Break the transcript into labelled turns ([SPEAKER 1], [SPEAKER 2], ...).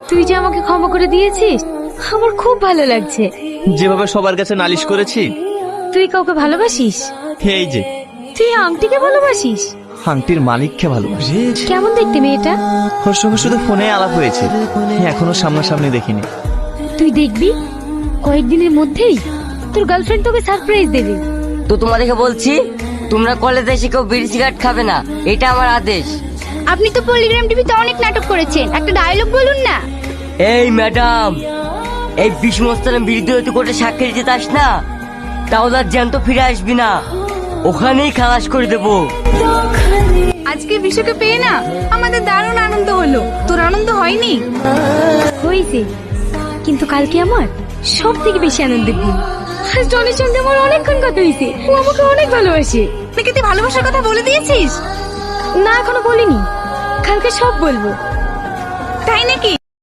[SPEAKER 1] তুই যে আমাকে ক্ষমা করে দিয়েছিস আমার খুব ভালো লাগছে।
[SPEAKER 2] যেভাবে সবার কাছে নালিশ করেছি।
[SPEAKER 1] তুই কাউকে ভালোবাসিস?
[SPEAKER 2] এই যে
[SPEAKER 1] তুই আংটিকে ভালোবাসিস?
[SPEAKER 2] আংটির মালিককে ভালোবাসি।
[SPEAKER 1] কেমন দেখতে মেয়েটা?
[SPEAKER 2] ওর সঙ্গে শুধু ফোনে আলাপ হয়েছে, এখনো সামনাসামনি দেখিনি।
[SPEAKER 1] তুই দেখবি কয়েকদিনের মধ্যেই তোর গার্লফ্রেন্ড তোকে সারপ্রাইজ দেবে।
[SPEAKER 3] তো তোমাদেরকে বলছি, তোমরা কলেজে এসে কেউ বিড়ি সিগারেট খাবে না, এটা আমার আদেশ।
[SPEAKER 4] আপনি তো পলিগ্রাম টিভিতে অনেক নাটক করেছেন, একটা ডায়লগ বলুন না।
[SPEAKER 3] এই ম্যাডাম, এই বিষ্ণুস্থানে বিরুদ্ধে কোর্টে সাক্ষী দিতে চাস না, তাহলে আর জ্যান্ত ফিরে আসবি না, ওখানেই খালাস করে দেবো।
[SPEAKER 4] আজকে বিশুকে পেয়ে না আমাদের দারুণ আনন্দ হলো, তোর আনন্দ হয়নি?
[SPEAKER 1] হয়েছে, কিন্তু কালকে আমার সব থেকে বেশি আনন্দের দিন। আজ টনির সঙ্গে আমার অনেকক্ষণ কথা হয়েছে, ও আমাকে অনেক ভালোবাসে।
[SPEAKER 4] নাকি তুই ভালোবাসার কথা বলে দিয়েছিস?
[SPEAKER 1] না এখনো বলিনি, কালকে সব বলবো।
[SPEAKER 4] তাই নাকি?